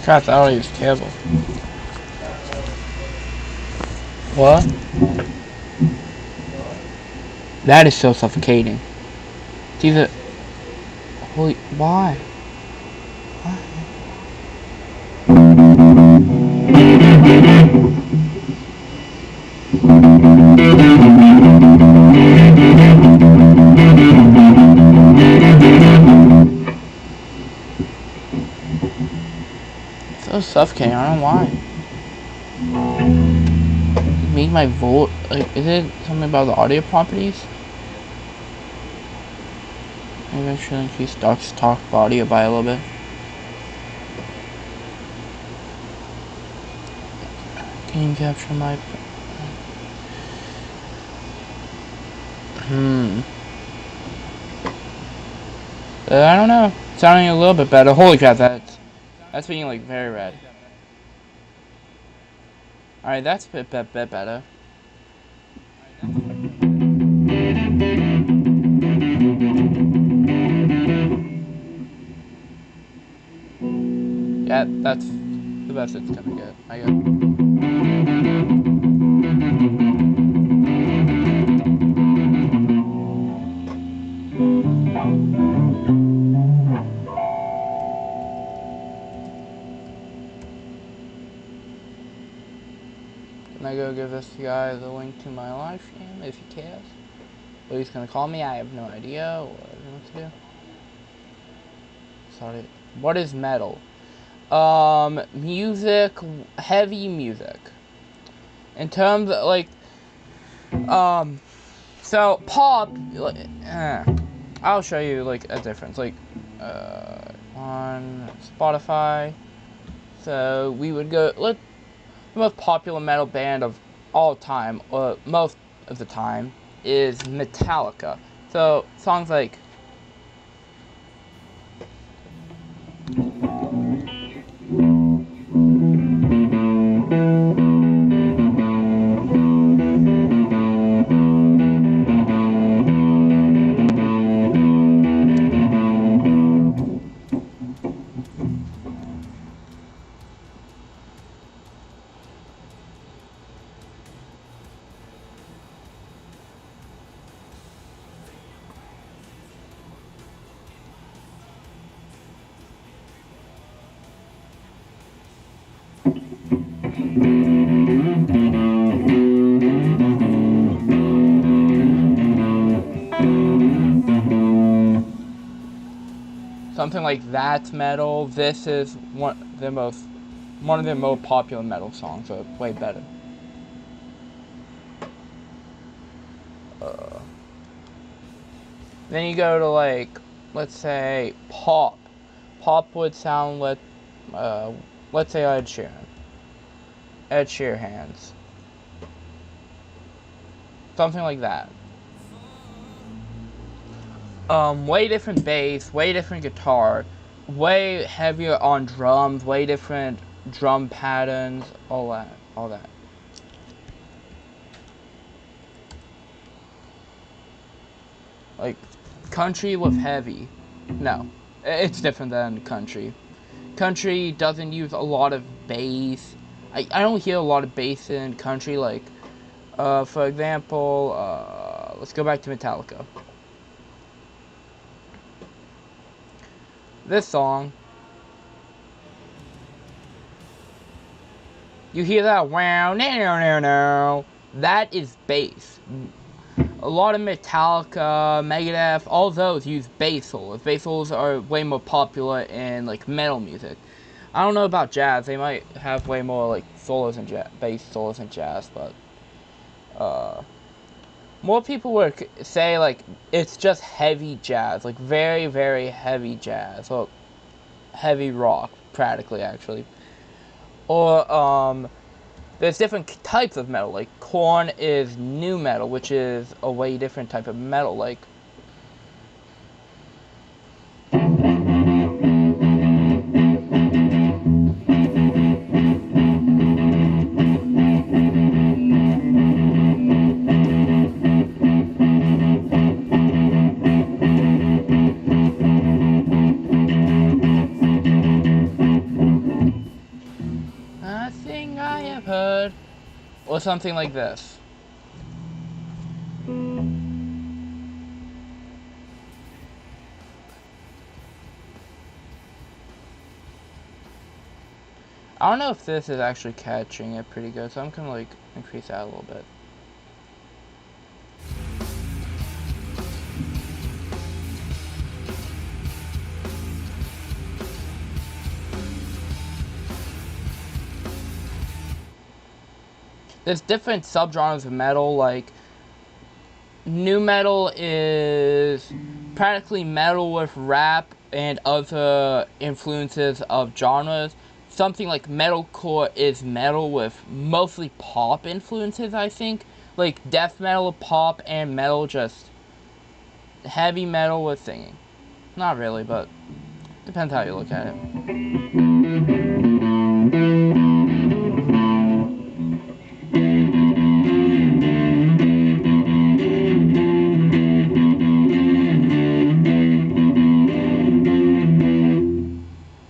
God, that audio is terrible. What? That is so suffocating. It's either... Holy... Why? Why? It's so suffocating, I don't know why. It made my vote... Like, is it something about the audio properties? Maybe I should increase Doc's talk audio by a little bit. Can you capture my... I don't know. Sounding a little bit better. Holy crap, that's being like very red. Alright, that's a bit better. Yeah, that's the best it's gonna get, I guess. Can I go give this guy the link to my live stream if he cares? What he's gonna call me, I have no idea what to do. Sorry. What is metal? Music, heavy music. In terms of, like, so pop, I'll show you, like, a difference, like, on Spotify, so we would go, the most popular metal band of all time, or most of the time, is Metallica. So, songs like, something like That's Metal. This is one of their most popular metal songs, so way better. Then you go to, like, let's say pop. Pop would sound like, let's say Ed Sheeran. Ed Sheeran's. Something like that. Way different bass, way different guitar, way heavier on drums, way different drum patterns, all that. Like, country with heavy. No, it's different than country. Country doesn't use a lot of bass. I don't hear a lot of bass in country, like, for example, let's go back to Metallica. This song, you hear that wow, no, that is bass. A lot of Metallica, Megadeth, all those use bass solos. Bass solos are way more popular in, like, metal music. I don't know about jazz. They might have way more, like, solos and bass solos in jazz, but more people would say, like, it's just heavy jazz, like, very, very heavy jazz, or heavy rock, practically, actually. Or, there's different types of metal, like, Korn is nu metal, which is a way different type of metal, like, or something like this. I don't know if this is actually catching it pretty good, so I'm gonna like increase that a little bit. There's different subgenres of metal, like nu metal is practically metal with rap and other influences of genres. Something like metalcore is metal with mostly pop influences, I think. Like death metal, pop, and metal, just heavy metal with singing. Not really, but depends how you look at it.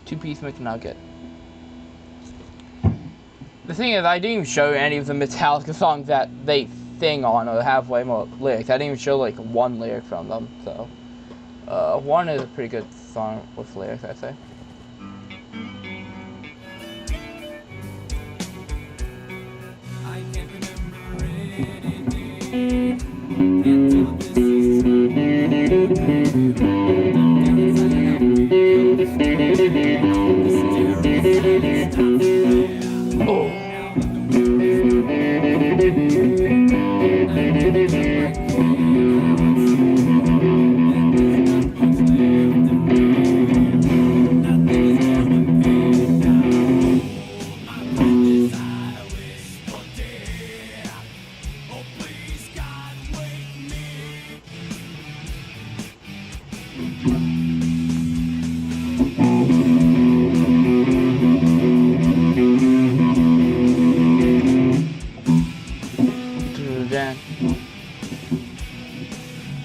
Two-piece McNugget. The thing is, I didn't even show any of the Metallica songs that they sing on or have way more lyrics. I didn't even show like one lyric from them, so one is a pretty good song with lyrics, I'd say. I can't remember anything.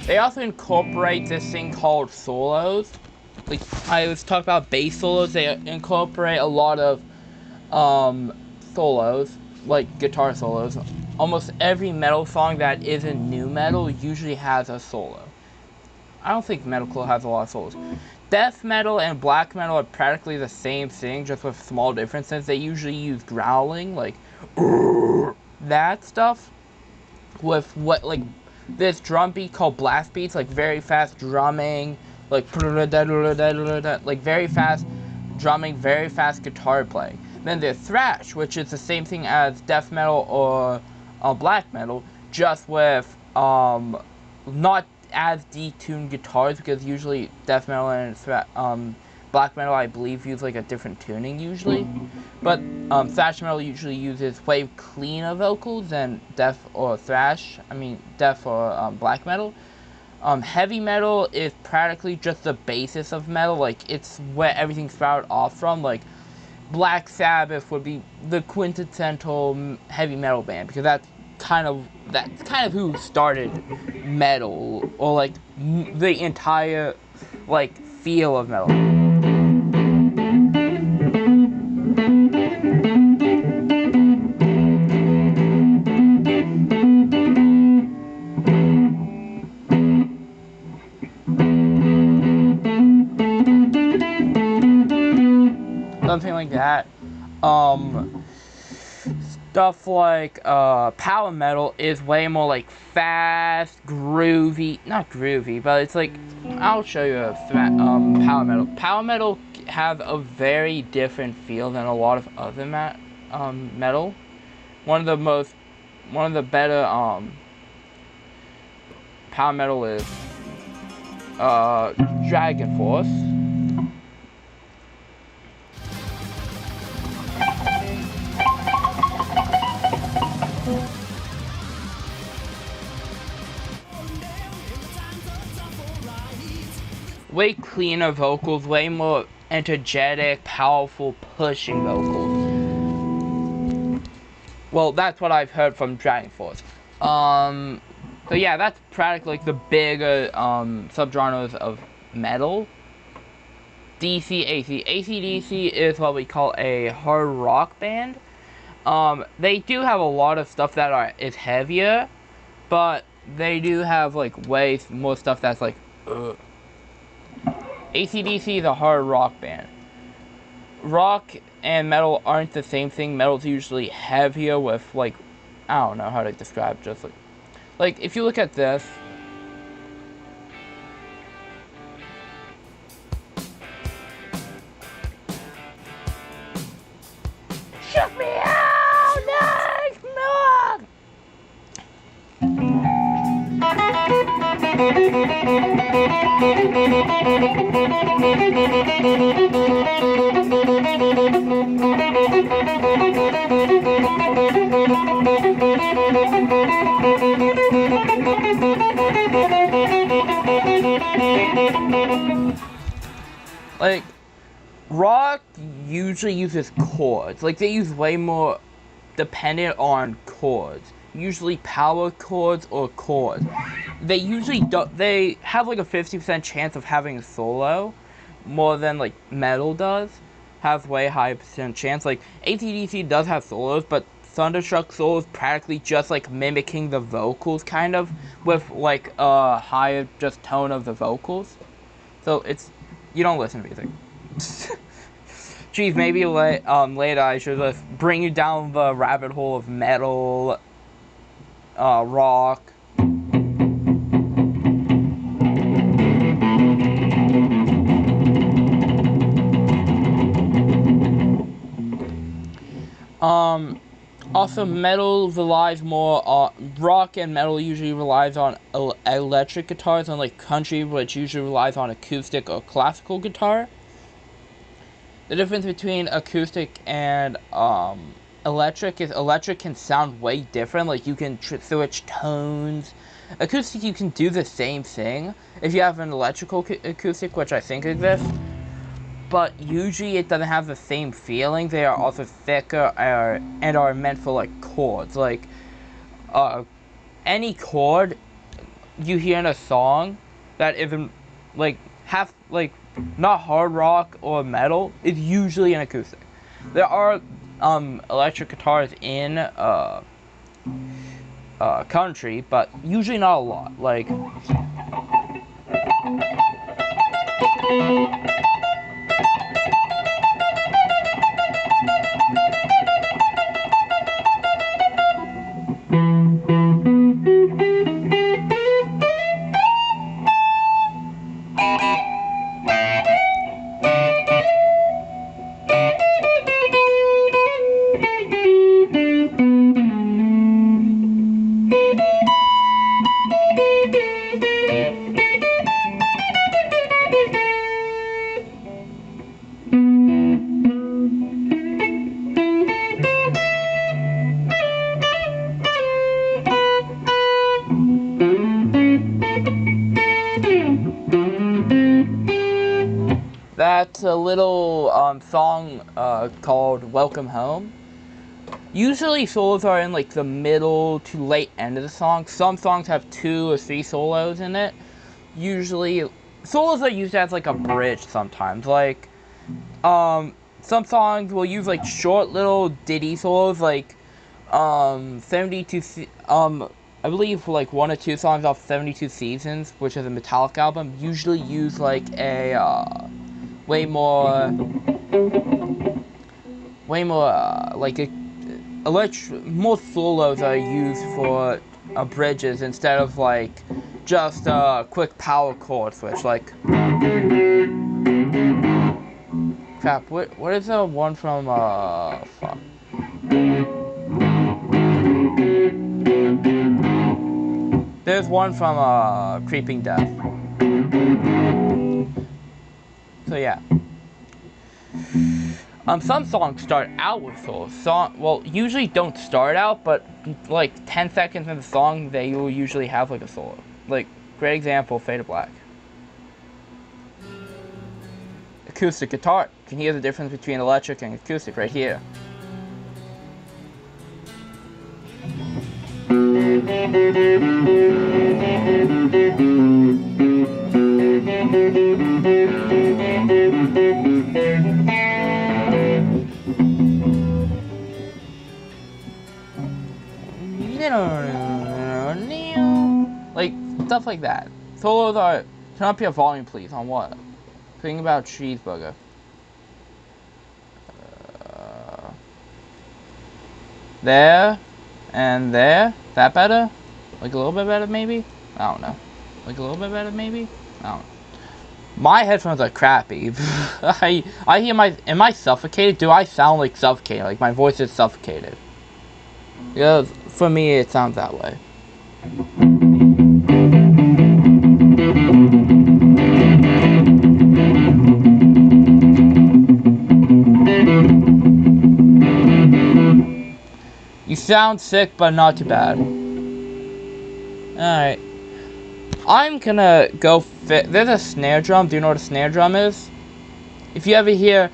They also incorporate this thing called solos. Like I was talking about bass solos, they incorporate a lot of solos, like guitar solos. Almost every metal song that isn't nu metal usually has a solo. I don't think metalcore has a lot of solos. Death metal and black metal are practically the same thing, just with small differences. They usually use growling, like that stuff, with what like this drum beat called blast beats, like very fast drumming, like very fast drumming, very fast guitar playing. Then there's thrash, which is the same thing as death metal or black metal, just with not as detuned guitars, because usually death metal and black metal, I believe, use like a different tuning usually. But thrash metal usually uses way cleaner vocals than death or black metal. Heavy metal is practically just the basis of metal, like it's where everything sprouted off from. Like Black Sabbath would be the quintessential heavy metal band, because that's kind of who started metal, or like the entire like feel of metal. Something like that. Stuff like power metal is way more like fast, groovy. Not groovy, but it's like, I'll show you a power metal. Power metal have a very different feel than a lot of other metal. One of the better power metal is Dragon Force. Way cleaner vocals, way more energetic, powerful, pushing vocals. Well, that's what I've heard from Dragon Force. So yeah, that's practically like the bigger subgenres of metal. DC, AC. AC/DC is what we call a hard rock band. They do have a lot of stuff that is heavier, but they do have like way more stuff that's like, ugh. AC/DC is a hard rock band. Rock and metal aren't the same thing. Metal's usually heavier with like, I don't know how to describe, just like if you look at this. Shook me out, next milk. Like, rock usually uses chords. Like, they use way more dependent on chords. Usually power chords or chords. They usually they have like a 50% chance of having a solo, more than like metal does. Has way higher percent chance. Like, AC/DC does have solos, but Thunderstruck solos practically just like mimicking the vocals, kind of, with like a higher just tone of the vocals. So it's, you don't listen to music. Geez, maybe later I should just bring you down the rabbit hole of metal, rock. Also metal relies more on, rock and metal usually relies on electric guitars, unlike country, which usually relies on acoustic or classical guitar. The difference between acoustic and electric is electric can sound way different. Like, you can switch tones. Acoustic, you can do the same thing if you have an electrical acoustic, which I think exists. But usually it doesn't have the same feeling. They are also thicker and are meant for like chords. Like, any chord you hear in a song that isn't like not hard rock or metal is usually an acoustic. There are electric guitars in country, but usually not a lot. Like, that's a little song called Welcome Home. Usually solos are in like the middle to late end of the song. Some songs have 2 or 3 solos in it. Usually solos are used as like a bridge sometimes. Like, some songs will use like short little ditty solos, like 72 I believe like 1 or 2 songs off 72 Seasons, which is a Metallica album, usually use like a way more like more solos are used for bridges instead of like just a quick power chord switch. Like, crap, what is the one from fuck. There's one from Creeping Death. So yeah. Some songs start out with solos. Well, usually don't start out, but like 10 seconds in the song, they will usually have like a solo. Like, great example, Fade to Black. Acoustic guitar. You can hear the difference between electric and acoustic right here. stuff like that. Solos are, turn up your volume please, on what? Think about cheeseburger. There, and there, that better? Like a little bit better maybe? I don't know. Like a little bit better maybe? I don't know. My headphones are crappy. I hear am I suffocated? Do I sound like suffocated? Like my voice is suffocated? Yeah, for me it sounds that way. You sound sick, but not too bad. Alright. I'm gonna go fit. There's a snare drum. Do you know what a snare drum is? If you ever hear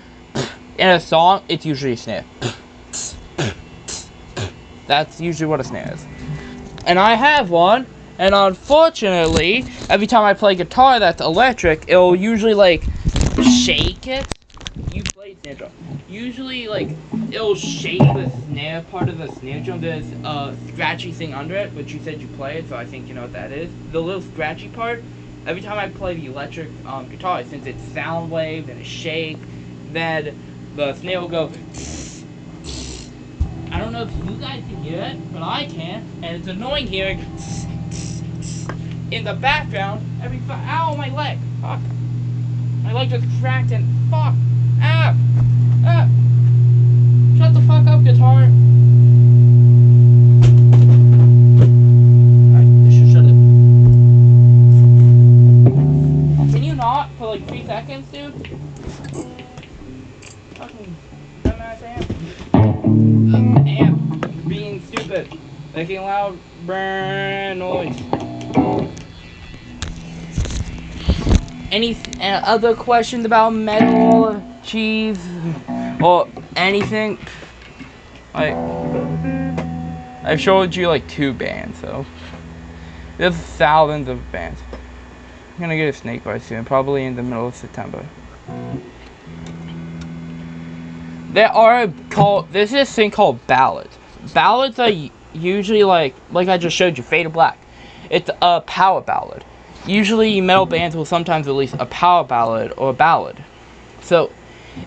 in a song, it's usually a snare. That's usually what a snare is. And I have one, and unfortunately, every time I play guitar that's electric, it'll usually like shake it. You play snare drum. Usually, like, it'll shake the snare part of the snare drum. There's a scratchy thing under it, which you said you played, so I think you know what that is. The little scratchy part, every time I play the electric guitar, since it's sound wave and it shake, then the snare will go. I don't know if you guys can hear it, but I can, and it's annoying hearing in the background every. Ow, my leg! Fuck! My leg just cracked and fuck! Ah! Ah! Shut the fuck up, guitar! Alright, this should shut it. Can you not for like 3 seconds, dude? Fucking dumbass amp. Being stupid. Making loud brrrr noise. Any other questions about metal, cheese, or anything? I've showed you like 2 bands, so there's thousands of bands. I'm gonna get a snake bite soon, probably in the middle of September. There's this thing called ballads. Ballads are usually like I just showed you, Fade to Black. It's a power ballad. Usually metal bands will sometimes release a power ballad or a ballad. So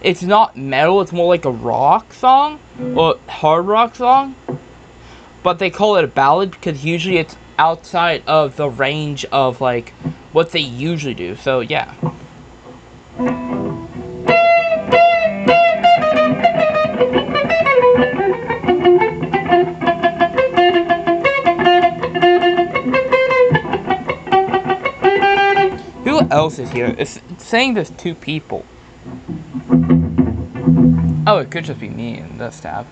it's not metal, it's more like a rock song or hard rock song. But they call it a ballad because usually it's outside of the range of like what they usually do. So yeah. Who else is here? It's saying there's 2 people. Oh, it could just be me in this tab.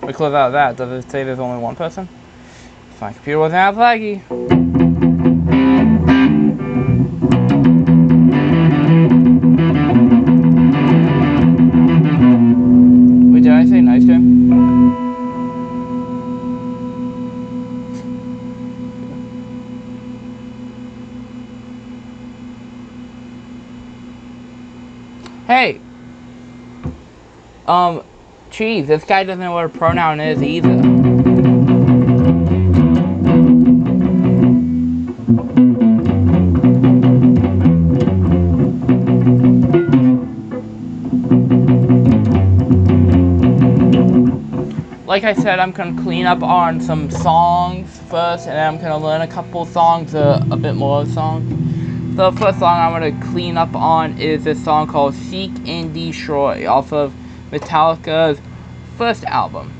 We close out of that. Does it say there's only 1 person? If my computer wasn't as laggy. Wait, did I say nice to him? Hey! Cheese, this guy doesn't know what a pronoun is either. Like I said, I'm gonna clean up on some songs first, and then I'm gonna learn a couple songs, a bit more of songs. The first song I'm going to clean up on is this song called Seek and Destroy off of Metallica's first album.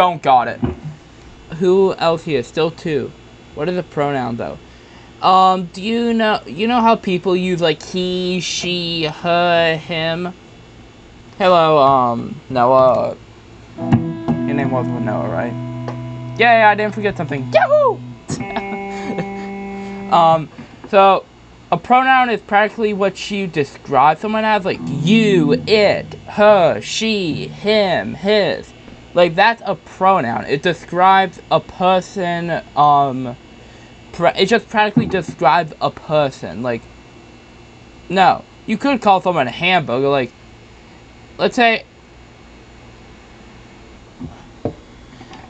don't got it. Who else here? Still two. What is a pronoun though? Do you know how people use like he, she, her, him? Hello, Noah. Your name was Noah, right? Yeah, I didn't forget something. Yahoo! So a pronoun is practically what you describe someone as, like you, it, her, she, him, his. Like, that's a pronoun. It describes a person, it just practically describes a person. Like, no. You could call someone a hamburger, like, let's say,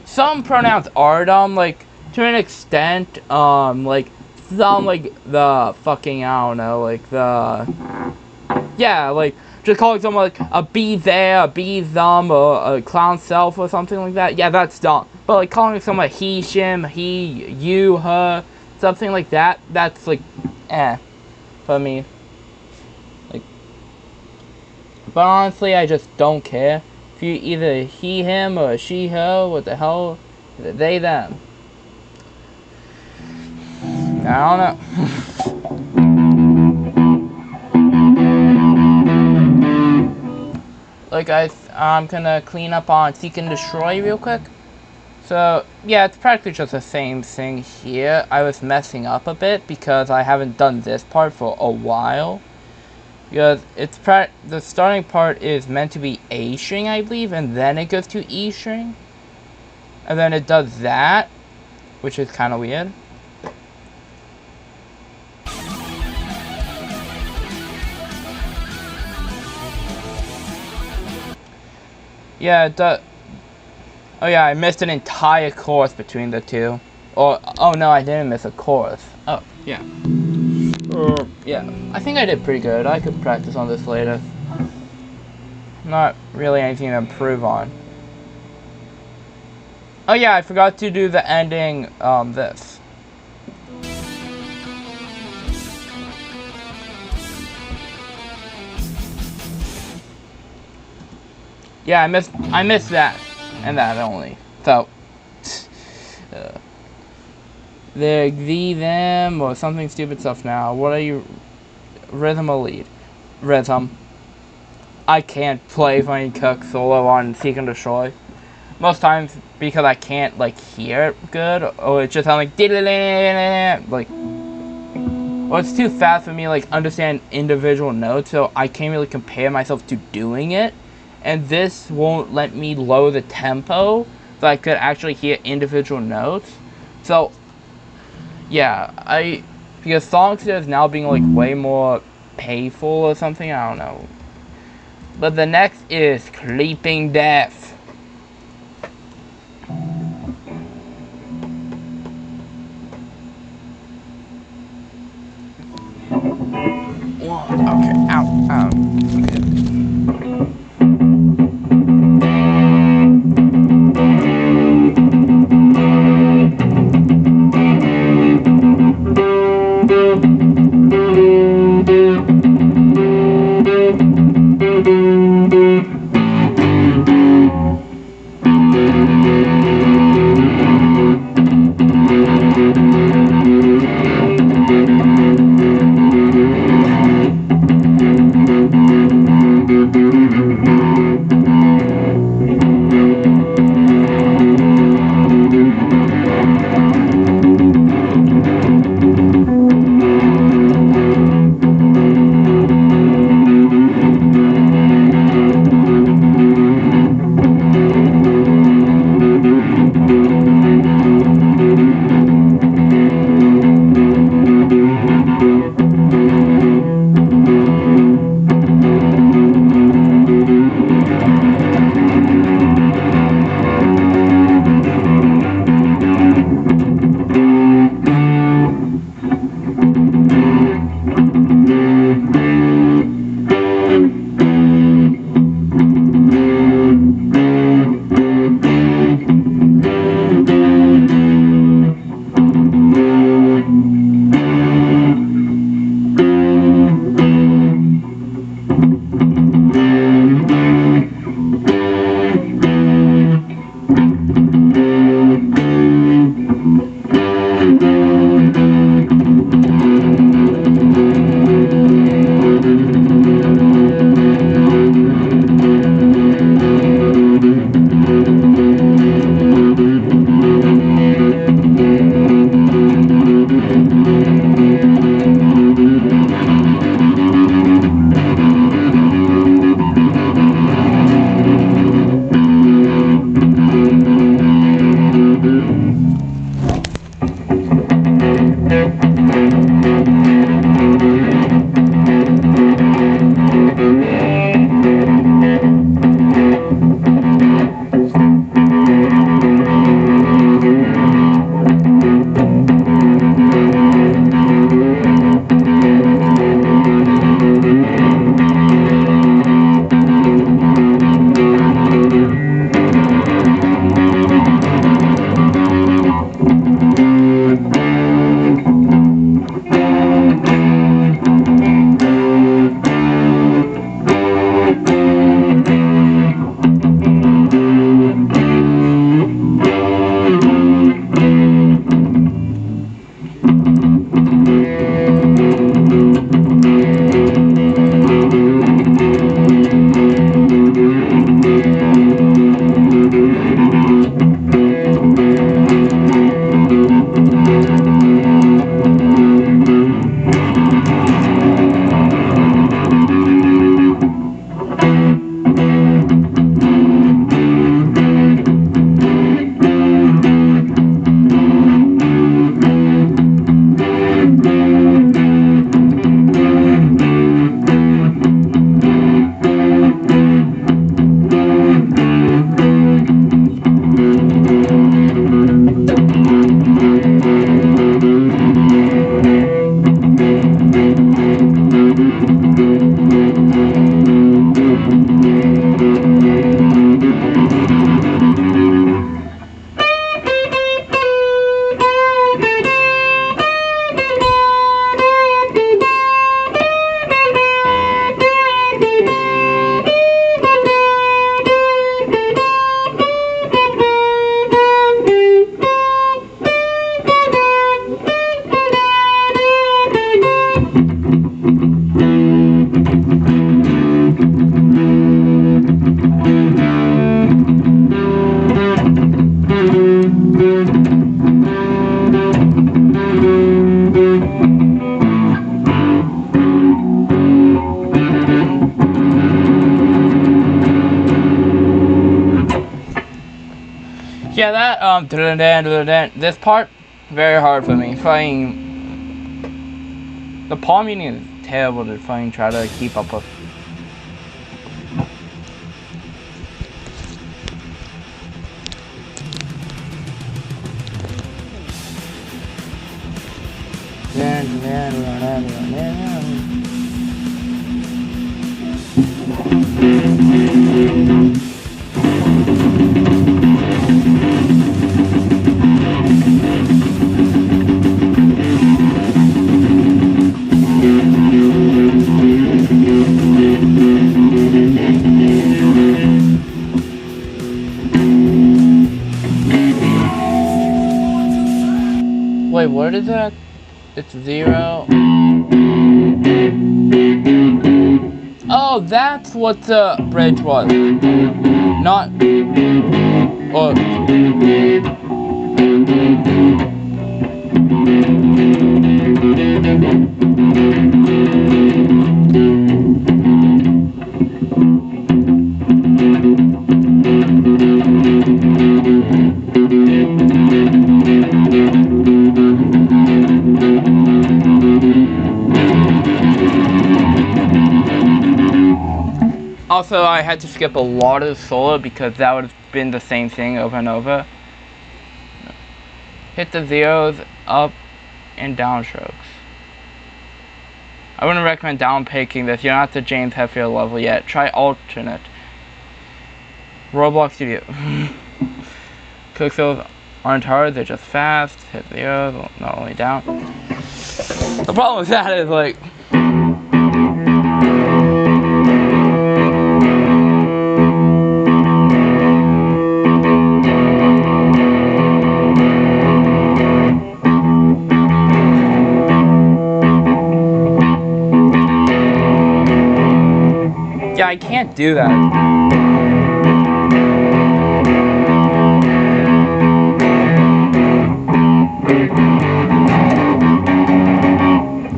some pronouns are dumb, like, to an extent, like, some, like, the fucking, I don't know, like, yeah, like, just calling someone, like, a be there, a be them, or a clown self, or something like that, yeah, that's dumb. But, like, calling someone he, him, he, you, her, something like that, that's, like, for me. Like, but honestly, I just don't care. If you either he, him, or she, her, what the hell, they, them. I don't know. Like, I'm gonna clean up on Seek and Destroy real quick. So, yeah, it's practically just the same thing here. I was messing up a bit because I haven't done this part for a while. Because it's the starting part is meant to be A string, I believe, and then it goes to E string. And then it does that, which is kind of weird. Yeah, it does. Oh yeah, I missed an entire chorus between the two. Or, oh no, I didn't miss a chorus. Oh, yeah. Yeah, I think I did pretty good. I could practice on this later. Not really anything to improve on. Oh yeah, I forgot to do the ending, this. Yeah, I missed that, and that only. So, the, them, or something stupid stuff now. What are you, rhythm or lead? Rhythm. I can't play Funny Cook solo on Seek and Destroy. Most times because I can't, like, hear it good, or it's just sound like, or it's too fast for me to, like, understand individual notes, so I can't really compare myself to doing it. And this won't let me lower the tempo so I could actually hear individual notes. So, yeah, because Songster is now being, like, way more painful or something, I don't know. But the next is Creeping Death. Okay, ow. Yeah, that this part very hard for me. Fucking the palm muting is terrible to fucking try to keep up with. Wait, what is that? It's 0. Oh, that's what the bridge was. Not. Oh. Also, I had to skip a lot of the solo because that would have been the same thing over and over. Hit the zeros, up, and down strokes. I wouldn't recommend down picking this. You're not at the James Hetfield level yet. Try alternate. Roblox Studio. Pixels aren't hard, they're just fast. Hit zeros, not only down. The problem with that is like, yeah, I can't do that.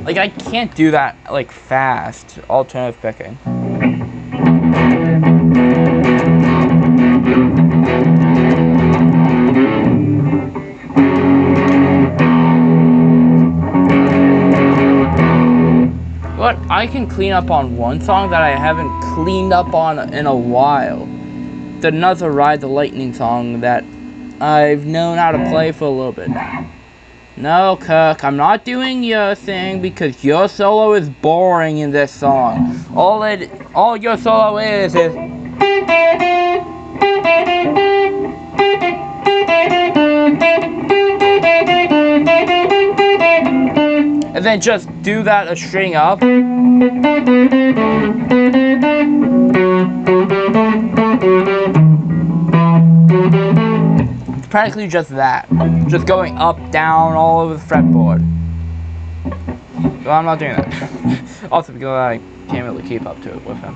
Like, I can't do that, like, fast, alternative picking. But I can clean up on one song that I haven't cleaned up on in a while. The Another Ride the Lightning song that I've known how to play for a little bit now. No, Kirk, I'm not doing your thing because your solo is boring in this song. All your solo is and then just do that a string up. It's practically just that. Just going up, down, all over the fretboard. So I'm not doing that. Also because I can't really keep up to it with him.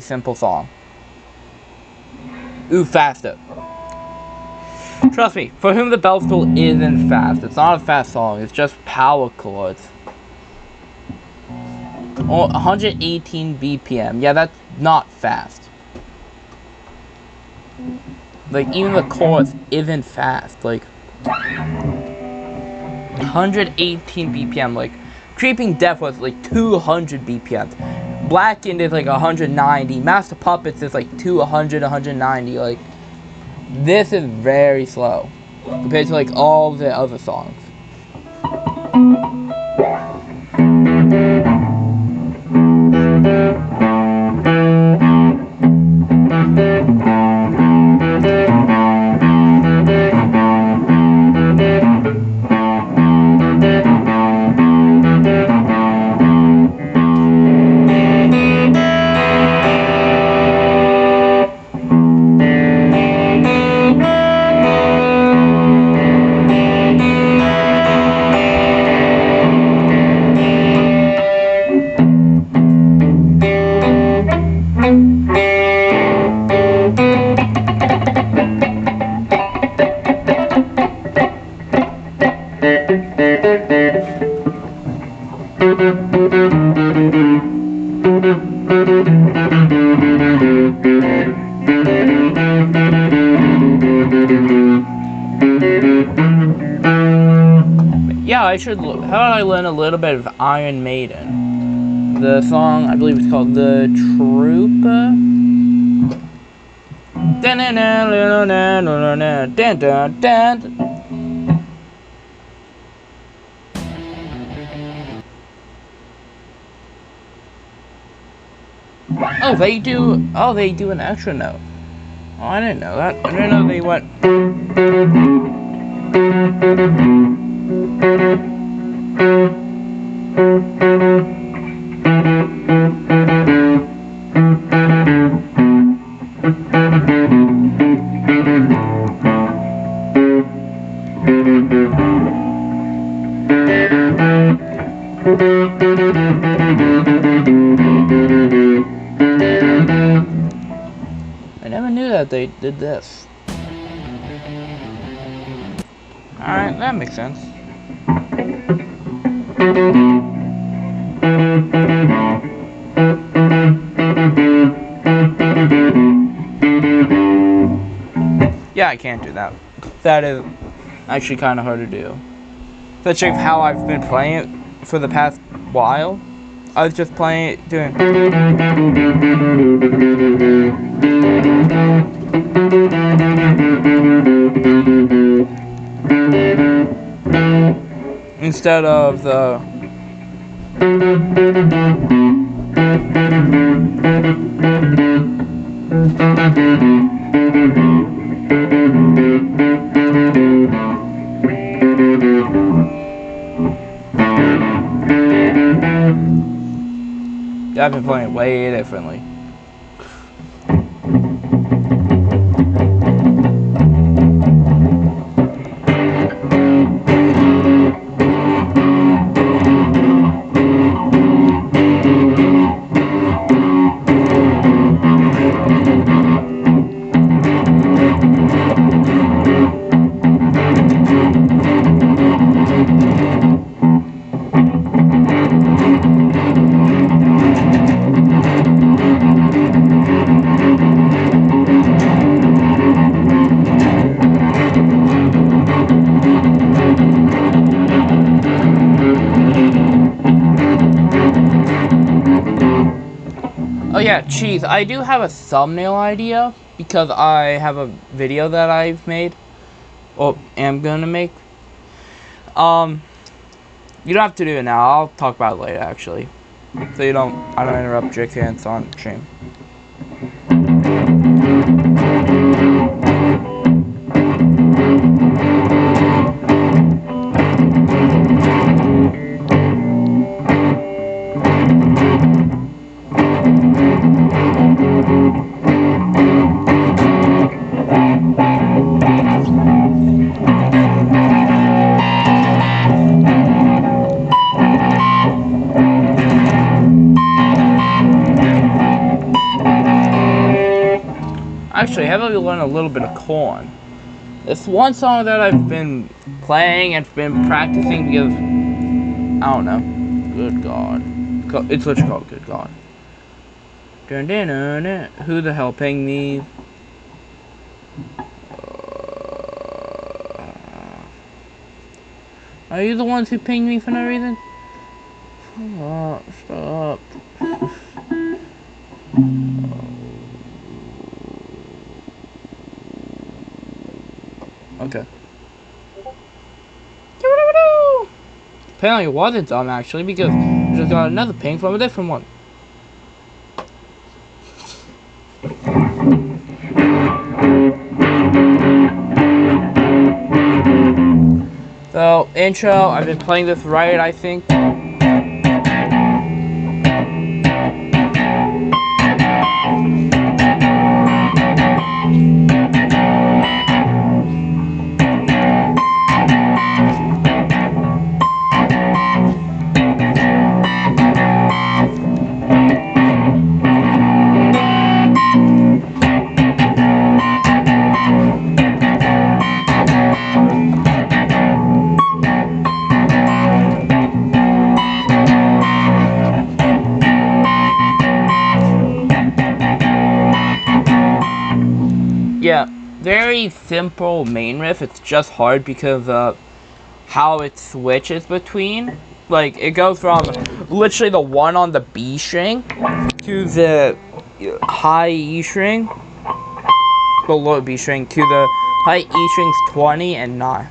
simple song. Ooh, faster. Trust me, For Whom the Bell Tolls isn't fast. It's not a fast song, it's just power chords. 118 BPM. Yeah, that's not fast. Like, even the chorus isn't fast. Like, 118 BPM. Like, Creeping Death was like 200 BPM. Blackened is like 190. Master Puppets is like 200, 190. Like, this is very slow compared to like all the other songs. Yeah, how about I learn a little bit of Iron Maiden? The song, I believe it's called The Trooper. Oh, they do an extra note. Oh, I didn't know that. I didn't know they went. I never knew that they did this. Alright, that makes sense. Yeah, I can't do that. That is actually kind of hard to do. Especially how I've been playing it for the past while. I was just playing it, doing. Instead of the. I've been playing it way differently. Oh yeah, cheese. I do have a thumbnail idea because I have a video that I've made, or am gonna make. You don't have to do it now. I'll talk about it later, actually, so I don't interrupt your chance on stream. actually, how about we learn a little bit of Korn? This one song that I've been playing and been practicing because, I don't know. Good God. It's literally called Good God. Dun, dun, dun, dun. Who the hell pinged me? Are you the ones who pinged me for no reason? Stop. Okay. Apparently it wasn't dumb actually because I just got another ping from a different one. So, intro, I've been playing this right, I think. Yeah, very simple main riff. It's just hard because of how it switches between. Like, it goes from literally the 1 on the B string to the high E string, the low B string, to the high E strings 20 and 9.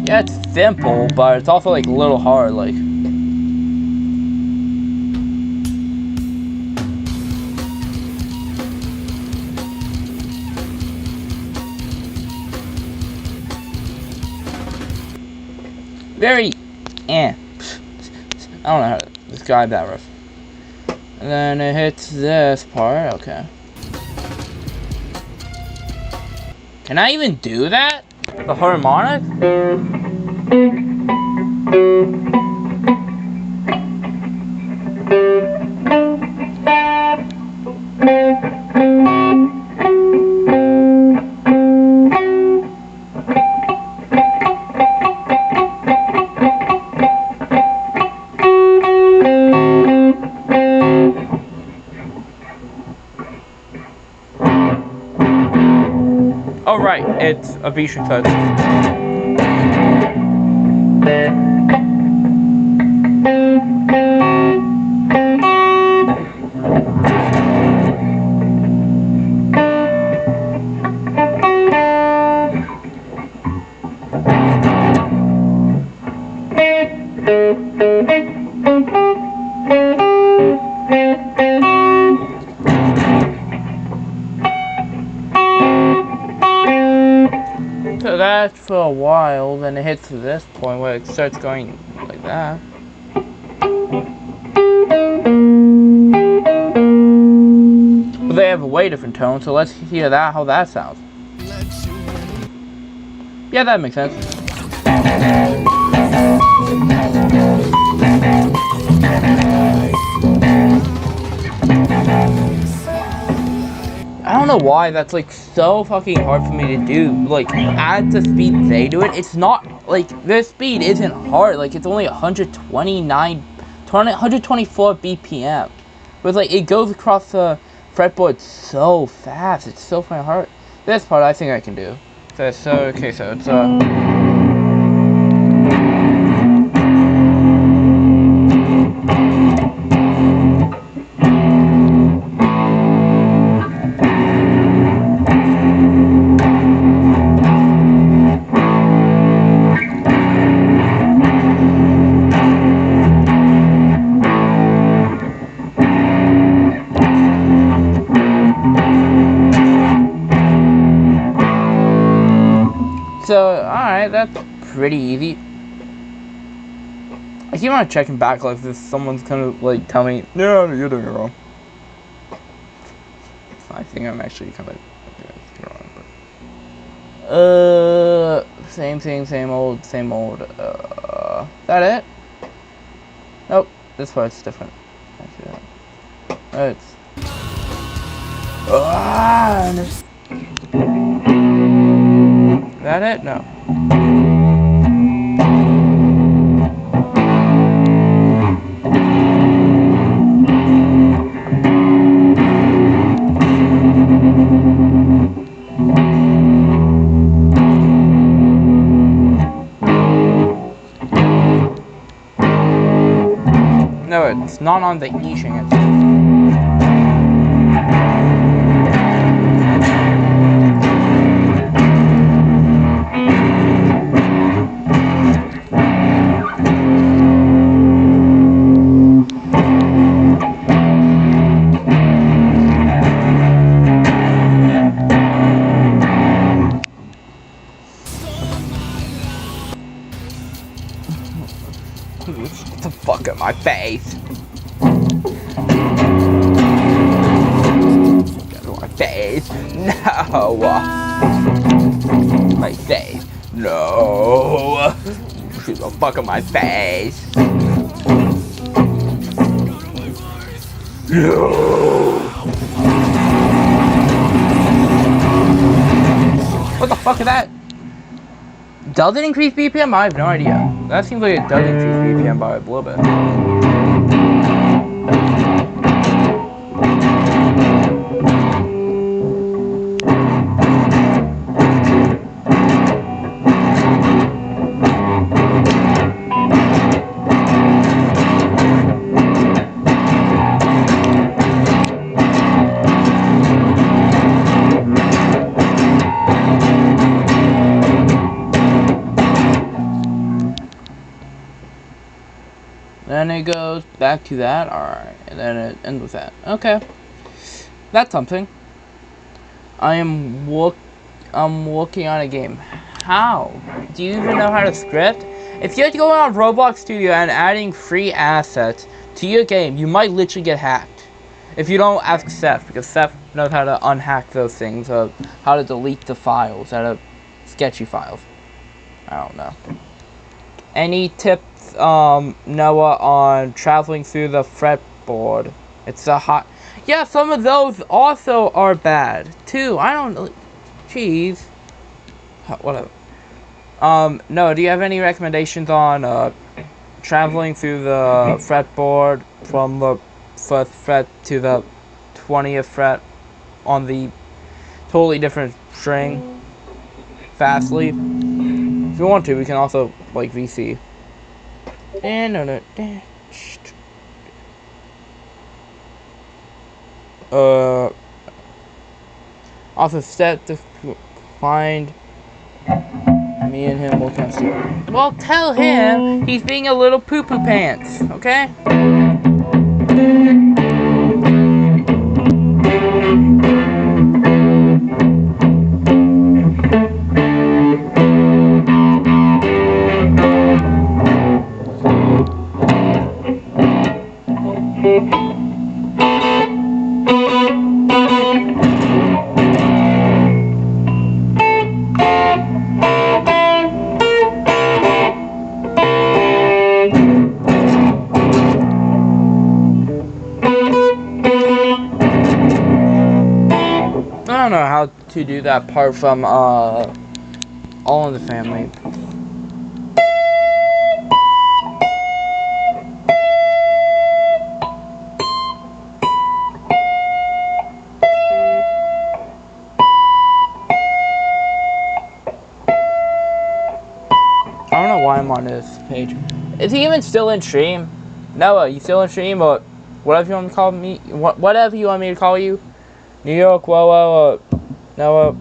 Yeah, it's simple, but it's also like a little hard, like. Very, I don't know how to describe that riff. And then it hits this part, okay. Can I even do that? The harmonic? Oh right, it's a B string touch. So that's for a while, then it hits to this point where it starts going like that. But they have a way different tone, so let's hear that, how that sounds. Yeah, that makes sense. I don't know why that's like so fucking hard for me to do. Like, at the speed they do it, it's not like this speed isn't hard. Like, it's only 124 BPM. But like, it goes across the fretboard so fast. It's so fucking hard. This part I think I can do. So okay, so it's alright, that's pretty easy. I keep on checking back like if someone's gonna like tell me, no, you're doing it wrong. I think I'm actually kind of wrong, but Same thing, same old, same old. That it? Nope, this part's different. It's. That it? No. No, it's not on the E string. Get the fuck out of my face. Get out of my face. No. My face. No. Get the fuck out of my face. No. What the fuck is that? Does it increase BPM? I have no idea. That seems like it does increase BPM by a little bit. Then it goes back to that, alright, and then it ends with that. Okay. That's something. I'm working on a game. How? Do you even know how to script? If you're going on Roblox Studio and adding free assets to your game, you might literally get hacked. If you don't ask Seth, because Seth knows how to unhack those things, how to delete the files, how to sketchy files. I don't know. Any tips, Noah, on traveling through the fretboard? It's a hot. Yeah, some of those also are bad too. I don't know. Jeez. Whatever. Noah, do you have any recommendations on traveling through the fretboard from the first fret to the 20th fret on the totally different string fastly? If you want to, we can also like VC. Also set to find me and him will test it. Well, tell him he's being a little poo-poo pants, okay? I don't know how to do that part from All in the Family. I don't know why I'm on this page. Is he even still in stream? Noah, you still in stream, or whatever you want to call me? Whatever you want me to call you? New York, whoa, Noah.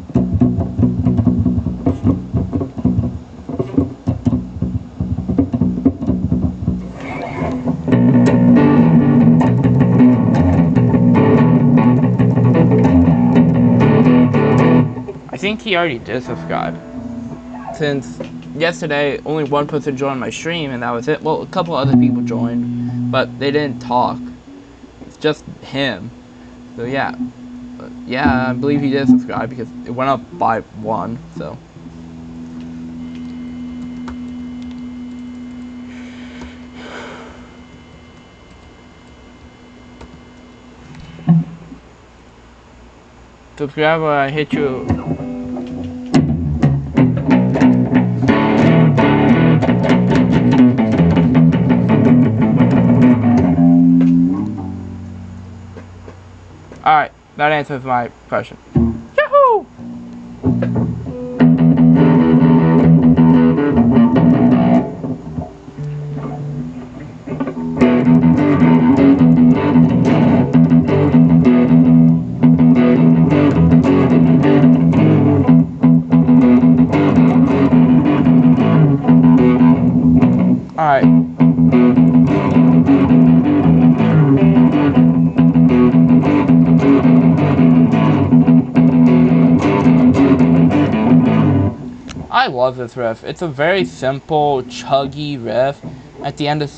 I think he already did subscribe. Since yesterday, only one person joined my stream, and that was it. Well, a couple other people joined, but they didn't talk. It's just him. So yeah. But yeah, I believe he did subscribe because it went up by 1, so subscribe or I hit you. Alright, that answers my question. Yahoo! Alright. I love this riff. It's a very simple, chuggy riff. At the end of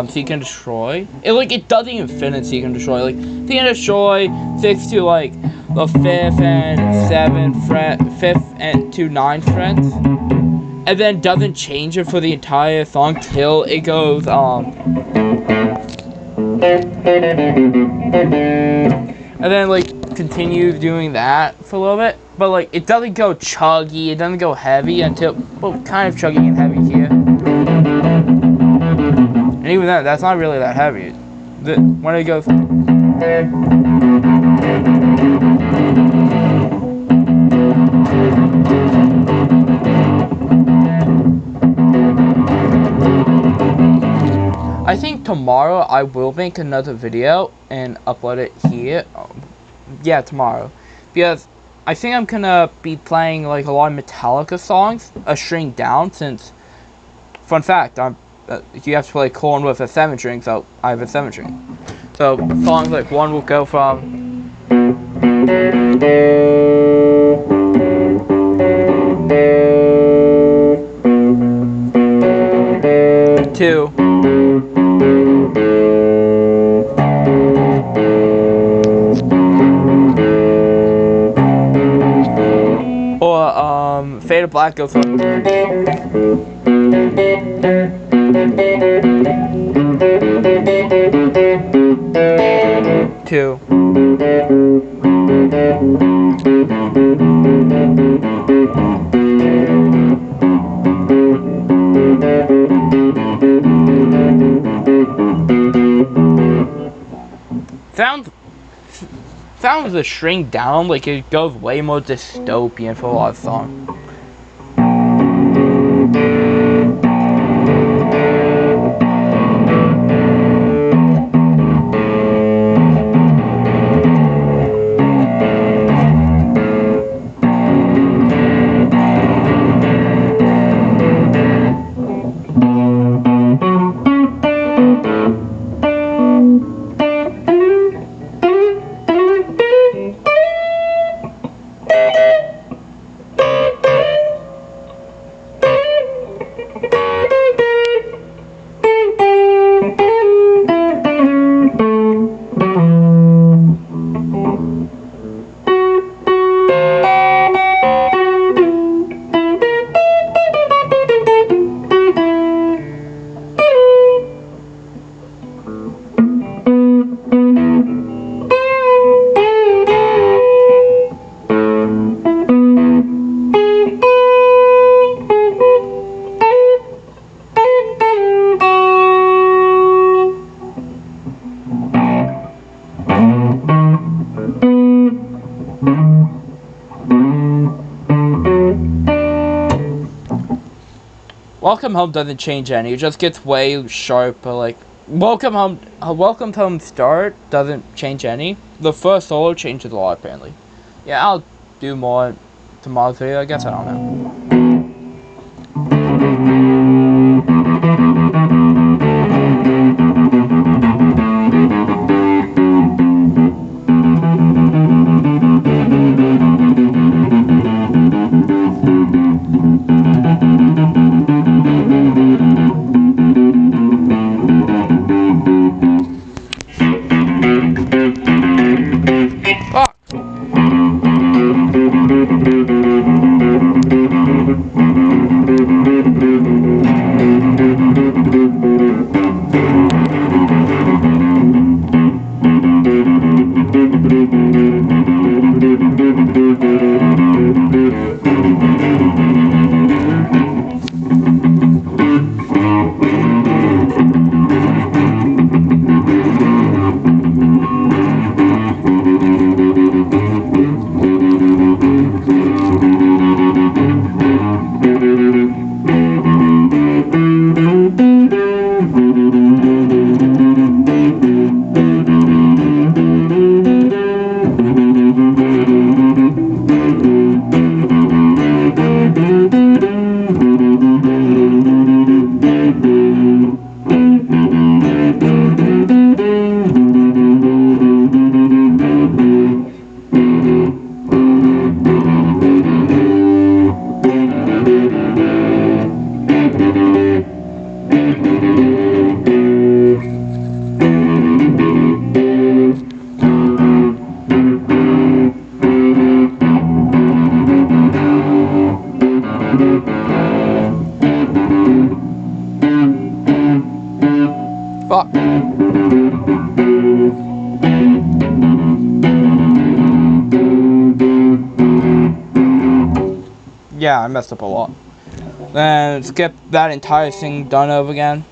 Seek and Destroy, it doesn't even fit in Seek and Destroy. Like Seek and Destroy sticks to like the 5th and 7th fret, 5th and to 9th frets, and then doesn't change it for the entire song till it goes and then like continues doing that for a little bit. But like it doesn't go chuggy, it doesn't go heavy until, well, kind of chuggy and heavy here. And even then, that's not really that heavy. When it goes, I think tomorrow I will make another video and upload it here. Yeah, tomorrow, because I think I'm gonna be playing like a lot of Metallica songs, a string down, since, fun fact, you have to play Korn with a 7 string, so I have a 7 string. So songs like one will go from to Fade to Black goes from to sounds a string down, like it goes way more dystopian for a lot of songs. Welcome Home doesn't change any, it just gets way sharper. Like Welcome Home start doesn't change any. The first solo changes a lot apparently. Yeah, I'll do more tomorrow's video, I guess, I don't know. Yeah, I messed up a lot. Then skip that entire thing done over again.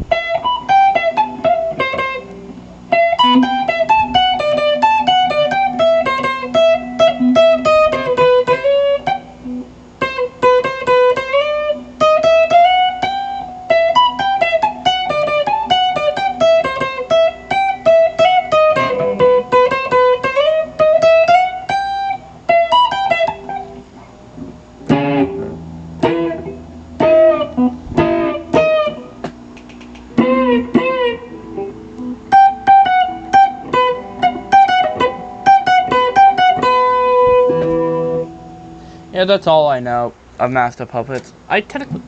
Yeah, that's all I know of Master Puppets. I technically...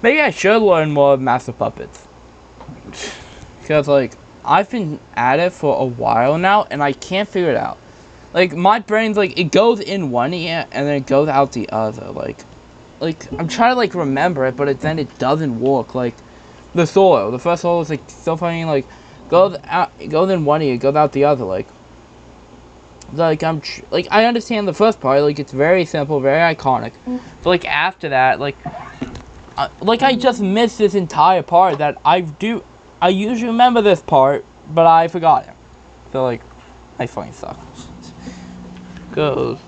Maybe I should learn more of Master Puppets. Because, like, I've been at it for a while now, and I can't figure it out. Like, my brain's, like, it goes in one ear, and then it goes out the other. Like I'm trying to, like, remember it, but then it doesn't work. Like, the solo. The first solo is, like, so funny, like, goes in one ear, goes out the other, like, I understand the first part, like, it's very simple, very iconic. But, like, after that, like, I just missed this entire part that I usually remember this part, but I forgot it. So, like, I fucking suck. Goes.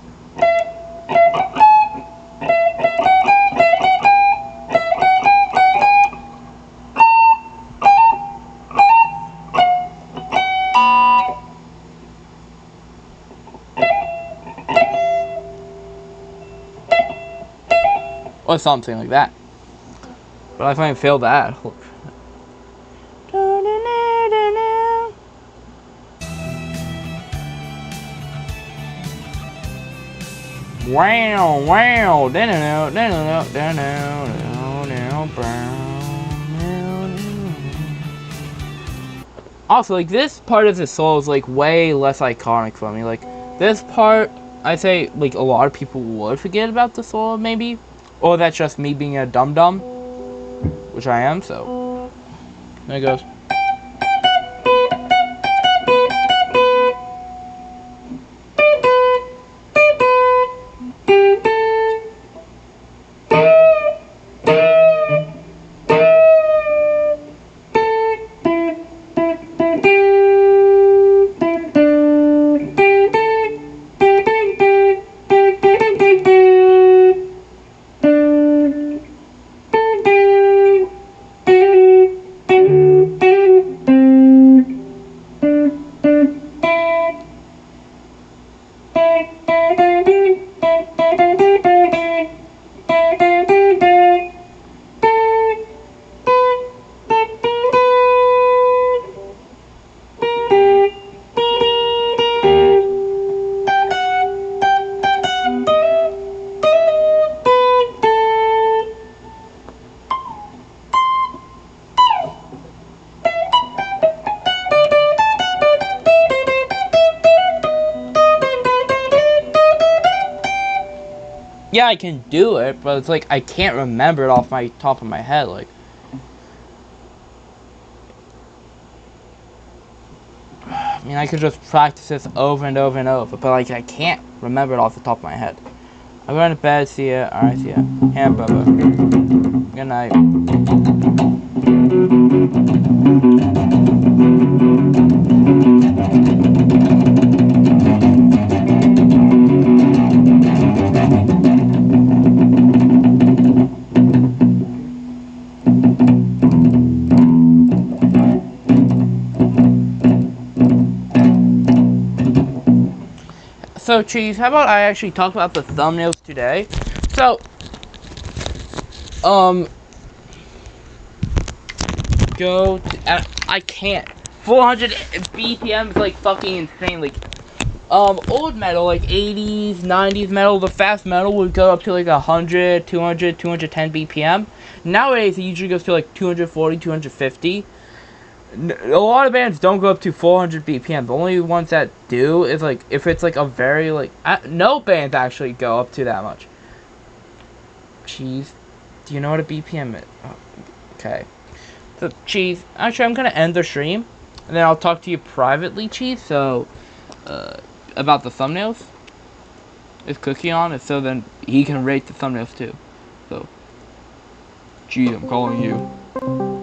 Or something like that. But I finally failed that. Wow, wow, also, like, this part of the solo is, like, way less iconic for me. Like, this part, I'd say, like, a lot of people would forget about the solo, maybe. Or that's just me being a dum-dum, which I am, so. There it goes. Yeah, I can do it, but it's like I can't remember it off my top of my head. Like, I mean, I could just practice this over and over and over, but like I can't remember it off the top of my head. I'm going to bed. See ya. Alright, see ya. And Bubba. Good night. So, Cheese, how about I actually talk about the thumbnails today? So, I can't. 400 BPM is like fucking insane. Like, old metal, like 80s, 90s metal, the fast metal would go up to like 100, 200, 210 BPM. Nowadays, it usually goes to like 240, 250. A lot of bands don't go up to 400 BPM. The only ones that do is like if it's like a very like no bands actually go up to that much. Cheese, do you know what a BPM is? Oh, okay, so Cheese. Actually, I'm gonna end the stream. And then I'll talk to you privately, Chief, so, about the thumbnails. Is Cookie on? And so then he can rate the thumbnails too. So, Chief, I'm calling you.